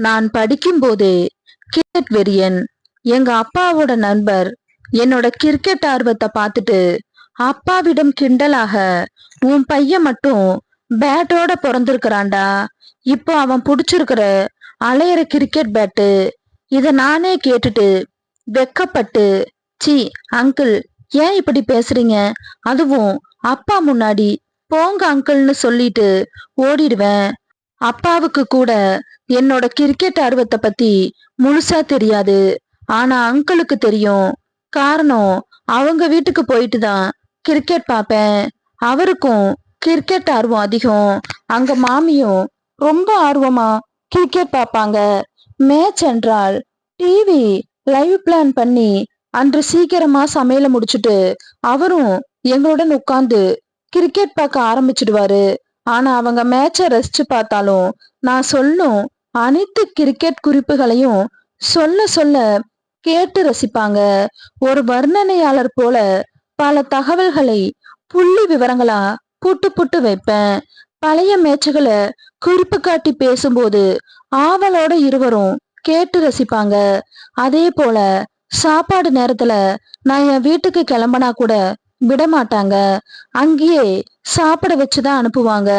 நான் படிக்கும்போதே கிரிக்கெட் வெறியன். எங்க அப்பாவோட நண்பர் என்னோட கிரிக்கெட் ஆர்வத்தை பார்த்துட்டு அப்பாவிடம் கிண்டலாக, உன் பையன் மட்டும் பேட்டோட பிறந்திருக்கிறான்டா, இப்போ அவன் புடிச்சிருக்கிற அலையிற கிரிக்கெட் பேட்டு. இத நானே கேட்டுட்டு வெக்கப்பட்டு, சி அங்கிள், ஏன் இப்படி பேசுறீங்க, அதுவும் அப்பா முன்னாடி, போங்க அங்கிள்னு சொல்லிட்டு ஓடிடுவேன். அப்பாவுக்கு கூட என்னோட கிரிக்கெட் ஆர்வத்தை பத்தி முழுசா தெரியாது. ஆனா அங்கிளுக்கு தெரியும். காரணம், அவங்க வீட்டுக்கு போயிட்டு தான் கிரிக்கெட் பார்ப்பேன். அவருக்கும் கிரிக்கெட் ஆர்வம் அதிகம். அங்க மாமியும் ரொம்ப ஆர்வமா கிரிக்கெட் பார்ப்பாங்க. மேட்ச் என்றால் டிவி லைவ் பிளான் பண்ணி அன்று சீக்கிரமா சமையல முடிச்சுட்டு அவரும் எங்களுடன் உட்கார்ந்து கிரிக்கெட் பார்க்க ஆரம்பிச்சிடுவாரு. ஆனா அவங்க மேட்ச ரசிச்சு பார்த்தாலும் நான் சொல்லும் அனைத்து கிரிக்கெட் குறிப்புகளையும் சொல்ல சொல்ல கேட்டு ரசிப்பாங்க. ஒரு வர்ணனையாளர் போல பல தகவல்களை புள்ளி விவரங்களா புட்டு புட்டு வைப்பேன். பழைய மேட்சுகளை குறிப்பு காட்டி பேசும்போது ஆவலோட இருவரும் கேட்டு ரசிப்பாங்க. அதே போல சாப்பாடு நேரத்துல நான் என் வீட்டுக்கு கிளம்பினா கூட விட மாட்டாங்க. அங்கேயே சாப்பிட வச்சுதான் அனுப்புவாங்க.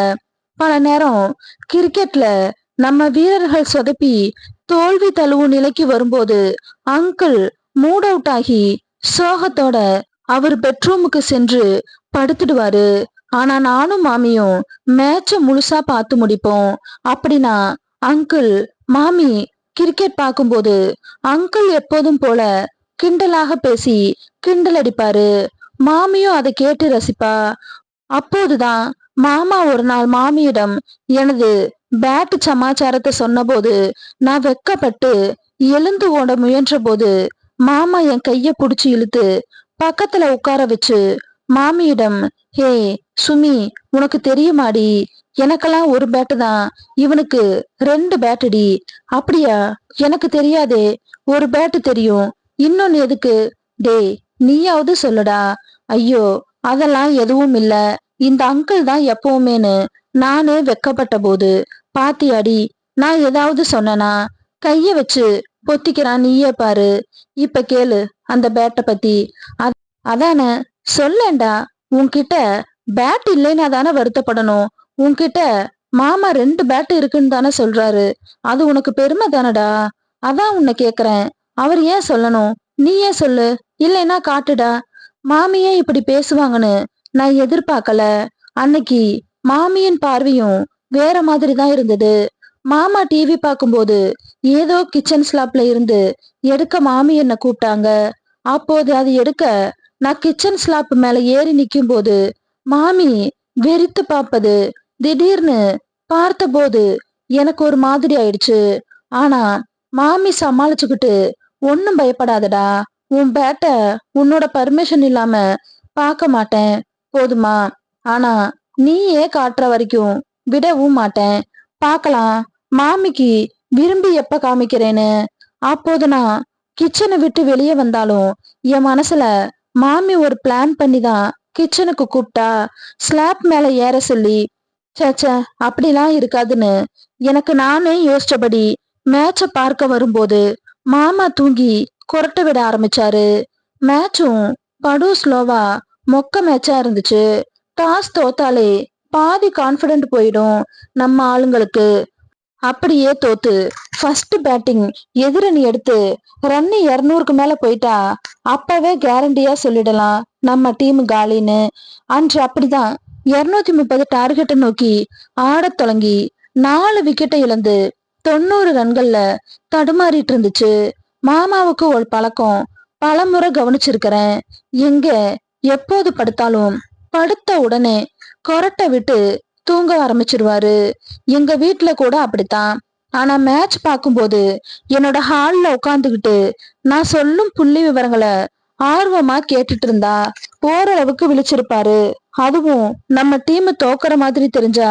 பல நேரம் கிரிக்கெட்ல நம்ம வீரர்கள் சொதப்பி தோல்வி தழுவும் நிலைக்கு வரும்போது அங்கிள் மூட் அவுட் ஆகி சோகத்தோட அவர் பெட்ரூமுக்கு சென்று படுத்துடுவாரு. ஆனா நானும் மாமியும் மேட்ச முழுசா பார்த்து முடிப்போம். அப்படின்னா அங்கிள் மாமி கிரிக்கெட் பார்க்கும்போது அங்கிள் எப்போதும் போல கிண்டலாக பேசி கிண்டல் அடிப்பாரு. மாமியும் அதை கேட்டு ரசிப்பா. அப்போதுதான் மாமா ஒரு நாள் மாமியிடம் எனது பேட் சமாச்சாரத்தை சொன்னபோது நான் வெக்கப்பட்டு எழுந்து ஓட முயன்ற போது மாமா என் கைய புடிச்சு இழுத்து பக்கத்துல உட்கார வச்சு மாமியிடம், ஹே சுமி, உனக்கு தெரியுமாடி, எனக்கெல்லாம் ஒரு பேட்டு தான், இவனுக்கு 2 பேட்டுடி. அப்படியா, எனக்கு தெரியாதே, ஒரு பேட்டு தெரியும், இன்னொன்னு எதுக்கு, டேய் நீயாவது சொல்லுடா. ஐயோ அதெல்லாம் எதுவும் இல்ல, இந்த அங்கிள் தான் எப்பவுமேனு நானே வெக்கப்பட்ட போது பாத்தியாடி, நான் ஏதாவது சொன்னனா, கைய வச்சு பொத்திக்கிறான், நீயே பாரு. இப்ப கேளு அந்த பேட்டை பத்தி. அதானே சொல்லேன்டா, உன்கிட்ட பேட் இல்லைன்னா தானே வருத்தப்படணும். உன்கிட்ட மாமா 2 பேட் இருக்குன்னு தானே சொல்றாரு, அது உனக்கு பெருமை தானடா. அதான் உன்னை கேக்குறேன், அவர் ஏன் சொல்லணும், நீயே சொல்லு, இல்லைன்னா காட்டுடா. மாமியே இப்படி பேசுவாங்கன்னு நான் எதிர்பார்க்கல. அன்னைக்கு மாமியின் பார்வையும் வேற மாதிரி தான் இருந்தது. மாமா டிவி பார்க்கும்போது ஏதோ கிச்சன் ஸ்லாப்ல இருந்து எடுக்க மாமி என்ன கூப்பிட்டாங்க. அப்போது அது எடுக்க நான் கிச்சன் ஸ்லாப் மேல ஏறி நிக்கும் போது மாமி வெறித்து பார்ப்பது திடீர்னு பார்த்தபோது எனக்கு ஒரு மாதிரி ஆயிடுச்சு. ஆனா மாமி சமாளிச்சுக்கிட்டு, ஒன்னும் பயப்படாதடா, உன் பேட்ட உன்னோட பர்மிஷன் இல்லாம பார்க்க மாட்டேன், போதுமா. ஆனா நீயே காட்டுற வரைக்கும் விடவும் மாட்டேன், பார்க்கலாம் மாமிக்கு விரும்பி எப்ப காமிக்கிறேன்னு. அப்போது நான் கிச்சனை விட்டு வெளியே வந்தாலும் என் மனசுல மாமி ஒரு பிளான் பண்ணிதான் கிச்சனுக்கு கூப்பிட்டா ஸ்லாப் மேல ஏற சொல்லி. சேச்ச, அப்படிலாம் இருக்காதுன்னு எனக்கு நானே யோசிச்சபடி மேட்ச பார்க்க வரும்போது மாமா தூங்கி கொரட்டை விட ஆரம்பிச்சாரு. மேட்சும் படு ஸ்லோவா மொக்க மேட்சா இருந்துச்சு. டாஸ் தோத்தாலே பாதி கான்பிடென்ட் போயிடும் நம்ம ஆளுங்களுக்கு. அப்படியே தோத்து ஃபர்ஸ்ட் பேட்டிங் எதிரணி எடுத்து ரன்னு 200க்கு மேல போயிட்டா அப்பவே கேரண்டியா சொல்லிடலாம் நம்ம டீம் காலின்னு. அன்று அப்படிதான் 230 டார்கெட்டை நோக்கி ஆடத் தொடங்கி 4 விக்கெட்டை இழந்து 90 ரன்கள்ல தடுமாறிட்டு இருந்துச்சு. மாமாவுக்கு ஒரு பழக்கம், பலமுறை கவனிச்சிருக்கிறேன். எங்க எப்போது படுத்தாலும் படுத்த உடனே கொரட்டை விட்டு தூங்க ஆரம்பிச்சிருவாரு. எங்க வீட்டுல கூட அப்படித்தான். ஆனா மேட்ச் பார்க்கும்போது என்னோட ஹால்ல உட்காந்துக்கிட்டு நான் சொல்லும் புள்ளி விவரங்களை ஆர்வமா கேட்டுட்டு இருந்தா ஓரளவுக்கு விழிச்சிருப்பாரு. அதுவும் நம்ம டீம் தோக்குற மாதிரி தெரிஞ்சா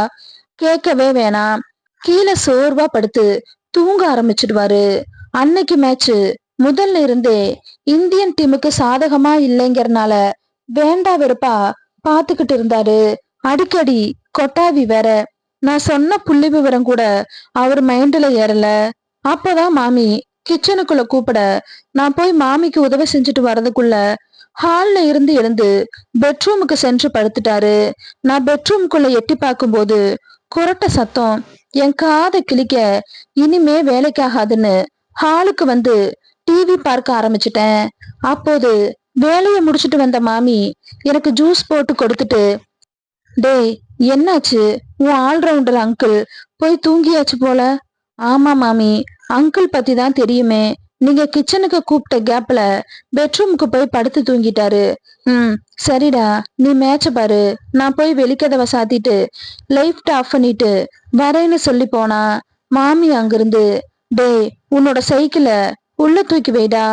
கேட்கவே வேணாம், கீழே சோர்வா படுத்து தூங்க ஆரம்பிச்சிடுவாரு. அன்னைக்கு மேட்ச் முதல்ல இருந்தே இந்தியன் டீமுக்கு சாதகமா இல்லைங்கிறனால வேண்டா வெறுப்பா பாத்துக்கிட்டு இருந்தாரு. அடிக்கடி கொட்டாவி வேற. நான் சொன்ன புள்ளி விவரம் கூட அவர் மைண்ட்ல ஏறல. அப்பதான் மாமி கிச்சனுக்குள்ள கூப்பிட நான் போய் மாமிக்கு உதவி செஞ்சுட்டு வர்றதுக்குள்ள ஹால்ல இருந்து எழுந்து பெட்ரூமுக்கு சென்று படுத்துட்டாரு. நான் பெட்ரூம்குள்ள எட்டி பார்க்கும்போது குரட்ட சத்தம் என் காதை கிழிக்க இனிமே வேலைக்காகாதுன்னு ஹாலுக்கு வந்து டிவி பார்க்க ஆரம்பிச்சிட்டேன். அப்போது வேலையை முடிச்சிட்டு வந்த மாமி எனக்கு ஜூஸ் போட்டு கொடுத்துட்டு, டேய் என்னாச்சு, உன் ஆல்ரவுண்டர் அங்கிள் போய் தூங்கியாச்சு போல. ஆமா மாமி, அங்கிள் பத்தி தான் தெரியுமே. நீங்க கிச்சனுக்கு கூப்பிட்ட கேப்ல பெட்ரூமுக்கு போய் படுத்து தூங்கிட்டாரு. சரிடா, நீ மேட்ச பாரு, நான் போய் வெளிக்கதவை சாத்திட்டு லைட் ஆஃப் பண்ணிட்டு வரேன்னு சொல்லி போனா மாமி அங்கிருந்து, டேய் உன்னோட சைக்கிளை உள்ள தூக்கி வைடா,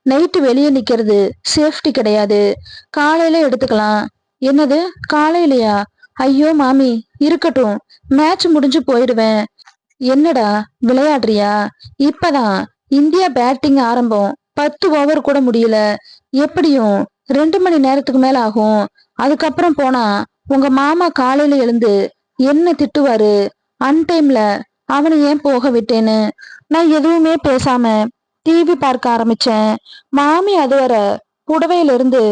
நைட்டு வெளியே நிக்கிறது சேஃப்டி கிடையாது, காலையில எடுத்துக்கலாம். என்னது காலையிலயா? ஐயோ மாமி, இருக்கட்டும், மேட்ச் முடிஞ்சு போயிடுவேன். என்னடா விளையாடுறியா? இப்பதான் இந்தியா பேட்டிங் ஆரம்பம், 10 ஓவர் கூட முடியல. எப்படியும் 2 மணி நேரத்துக்கு மேல ஆகும். அதுக்கப்புறம் போனா உங்க மாமா காலையில எழுந்து என்ன திட்டுவாரு. அன்டைம்ல அவனை ஏன் போக விட்டேன்னு நான் எதுவுமே பேசாம டிவி பார்க்க ஆரம்பிச்சேன். மாமி அதுவரை புடவையில இருந்து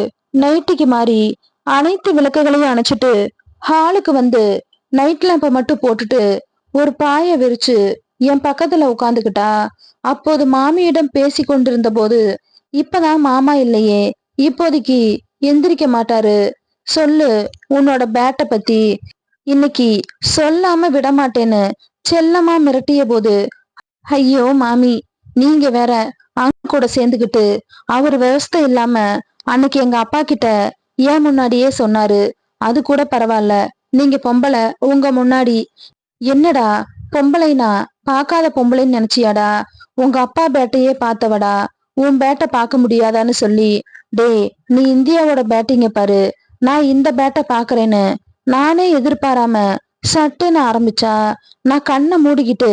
நைட்டிக்கு மாறி அனைத்து விளக்குகளையும் அணைச்சிட்டு ஹாலுக்கு வந்து நைட் லேம்ப மட்டும் போட்டுட்டு ஒரு பாய விரிச்சு என் பக்கத்துல உட்காந்துக்கிட்டா. அப்போது மாமியிடம் பேசி கொண்டிருந்த போது, இப்பதான் மாமா இல்லையே, இப்போதைக்கு எந்திரிக்க மாட்டாரு, சொல்லு உன்னோட பேட்டை பத்தி. இன்னைக்கு சொல்லாம விட மாட்டேன்னு செல்லமா மிரட்டிய போது, ஐயோ மாமி, நீங்க வேற அங்க கூட சேர்ந்துக்கிட்டு அவர் விவஸ்தை இல்லாம அன்னைக்கு எங்க அப்பா கிட்ட ஏன் முன்னாடியே சொன்னாரு. அது கூட பரவாயில்ல, நீங்க பொம்பளை, உங்க முன்னாடி. என்னடா பொம்பளைனா பார்க்காத பொம்பளைன்னு நினைச்சியாடா? உங்க அப்பா பேட்டையே பார்த்தவடா, உன் பேட்டை பார்க்க முடியாதான்னு சொல்லி, டேய் நீ இந்தியாவோட பேட்டிங்க பாரு, நான் இந்த பேட்டை பாக்குறேன்னு நானே எதிர்பாராம சட்டுன்னு ஆரம்பிச்சா. நான் கண்ணை மூடிக்கிட்டு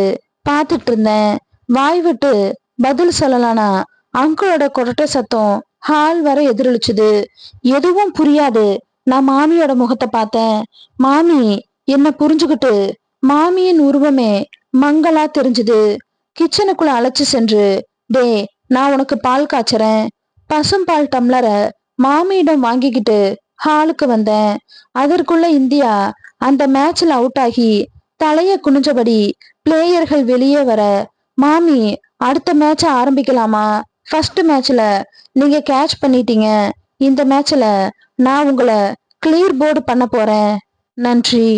பார்த்துட்டு இருந்தேன். வாய் விட்டு பதில் சொல்லலானா அங்கிளோட கொரட்டை சத்தம் ஹால் வரை எதிரொலிச்சுது. எதுவும் புரியாது. நான் மாமியோட முகத்தை பார்த்தேன். மாமி என்ன புரிஞ்சுக்கிட்டு மாமியின் உருவமே மங்களா தெரிஞ்சுது. கிச்சனுக்குள்ள அழைச்சு சென்று, டே நான் உனக்கு பால் காய்ச்சறேன். பசும்பால் டம்ளரை மாமியிடம் வாங்கிக்கிட்டு ஹாலுக்கு வந்தேன். அதற்குள்ள இந்தியா அந்த மேட்ச்ல அவுட் ஆகி தலைய குனிஞ்சபடி பிளேயர்கள் வெளியே வர, மாமி அடுத்த மேட்ச ஆரம்பிக்கலாமா? ஃபர்ஸ்ட் மேட்ச்ல நீங்க கேட்ச் பண்ணிட்டீங்க, இந்த மேட்ச்ல நான் உங்களை கிளியர் போர்டு பண்ண போறேன். நன்றி.